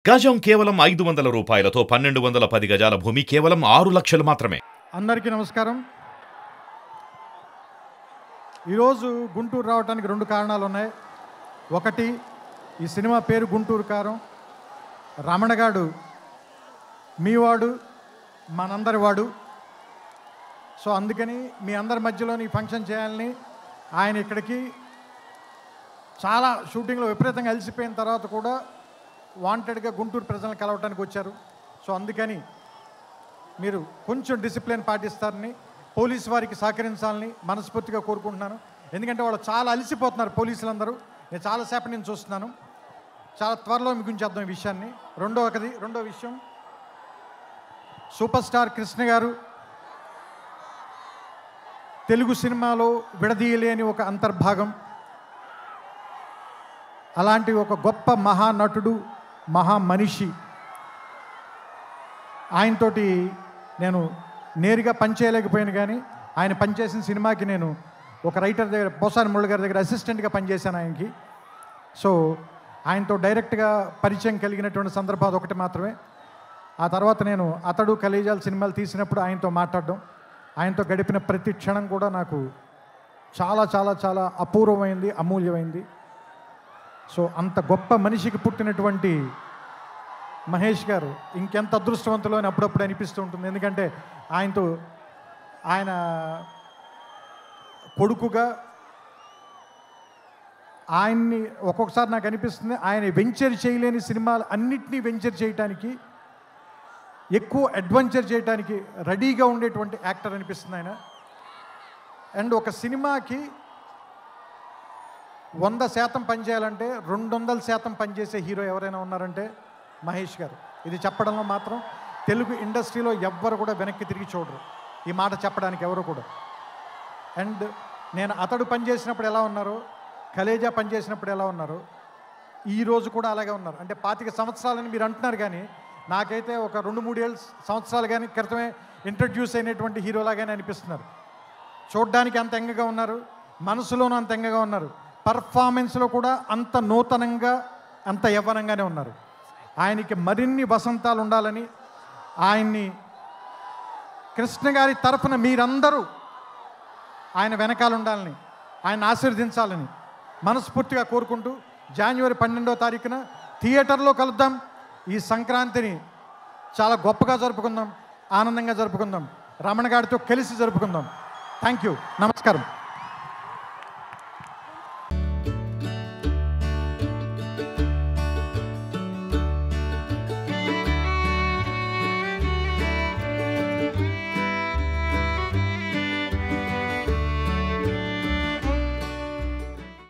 గజం కేవలం 500 రూపాయలతో 1210 గజాల భూమి కేవలం 6 లక్షలు మాత్రమే. అందరికీ నమస్కారం. ఈరోజు గుంటూరు రావడానికి 2 కారణాలు ఉన్నాయి. ఒకటి, ఈ సినిమా పేరు గుంటూరు కారం. రమణగాడు మీవాడు, మనందరి వాడు. సో అందుకని మీ అందరి మధ్యలోని ఫంక్షన్ చేయాలని ఆయన ఇక్కడికి చాలా షూటింగ్లో విపరీతంగా అలసిపోయిన తర్వాత కూడా వాంటెడ్గా గుంటూరు ప్రజలను కలవటానికి వచ్చారు. సో అందుకని మీరు కొంచెం డిసిప్లిన్ పాటిస్తారని, పోలీసు వారికి సహకరించాలని మనస్ఫూర్తిగా కోరుకుంటున్నాను. ఎందుకంటే వాళ్ళు చాలా అలసిపోతున్నారు పోలీసులందరూ. నేను చాలాసేపటి నుంచి చూస్తున్నాను. చాలా త్వరలో ముగించేద్దాం ఈ విషయాన్ని. రెండో విషయం, సూపర్ స్టార్ కృష్ణ గారు తెలుగు సినిమాలో విడదీయలేని ఒక అంతర్భాగం. అలాంటి ఒక గొప్ప మహానటుడు, మహామనిషి. ఆయనతోటి నేను నేరుగా పనిచేయలేకపోయాను, కానీ ఆయన పనిచేసిన సినిమాకి నేను ఒక రైటర్ దగ్గర, పోసాని మురళి గారి దగ్గర అసిస్టెంట్గా పనిచేశాను ఆయనకి. సో ఆయనతో డైరెక్ట్గా పరిచయం కలిగినటువంటి సందర్భాలు ఒకటి మాత్రమే. ఆ తర్వాత నేను అతడు కలేజాల సినిమాలు తీసినప్పుడు ఆయనతో మాట్లాడడం, ఆయనతో గడిపిన ప్రతి క్షణం కూడా నాకు చాలా చాలా చాలా అపూర్వమైంది, అమూల్యమైంది. సో అంత గొప్ప మనిషికి పుట్టినటువంటి మహేష్ గారు ఇంకెంత అదృష్టవంతులు అని అప్పుడప్పుడు అనిపిస్తూ ఉంటుంది. ఎందుకంటే ఆయన కొడుకుగా ఆయన్ని ఒక్కొక్కసారి నాకు అనిపిస్తుంది, ఆయన వెంచర్ చేయలేని సినిమాలు అన్నిటినీ వెంచర్ చేయడానికి, ఎక్కువ అడ్వెంచర్ చేయడానికి రెడీగా ఉండేటువంటి యాక్టర్ అనిపిస్తుంది ఆయన. అండ్ ఒక సినిమాకి 100% పనిచేయాలంటే 200% పనిచేసే హీరో ఎవరైనా ఉన్నారంటే మహేష్ గారు. ఇది చెప్పడంలో మాత్రం తెలుగు ఇండస్ట్రీలో ఎవ్వరు కూడా వెనక్కి తిరిగి చూడరు, ఈ మాట చెప్పడానికి ఎవరు కూడా. అండ్ నేను అతడు పనిచేసినప్పుడు ఎలా ఉన్నారో, కలేజా పనిచేసినప్పుడు ఎలా ఉన్నారో, ఈరోజు కూడా అలాగే ఉన్నారు. అంటే 25 సంవత్సరాలని మీరు అంటున్నారు, కానీ నాకైతే ఒక 2-3 సంవత్సరాలు కానీ క్రితమే ఇంట్రడ్యూస్ అయినటువంటి హీరోలాగానే అనిపిస్తున్నారు. చూడ్డానికి అంత ఎంగగా ఉన్నారు, మనసులోనూ అంత ఎంగగా ఉన్నారు, పర్ఫార్మెన్స్లో కూడా అంత నూతనంగా, అంత యవ్వనంగానే ఉన్నారు. ఆయనకి మరిన్ని వసంతాలు ఉండాలని, ఆయన్ని కృష్ణ గారి తరఫున మీరందరూ ఆయన వెనకాల ఉండాలని, ఆయన ఆశీర్వదించాలని మనస్ఫూర్తిగా కోరుకుంటూ, జనవరి 12వ తారీఖున థియేటర్లో కలుద్దాం. ఈ సంక్రాంతిని చాలా గొప్పగా జరుపుకుందాం, ఆనందంగా జరుపుకుందాం, రమణ గారితో కలిసి జరుపుకుందాం. థ్యాంక్ యూ, నమస్కారం.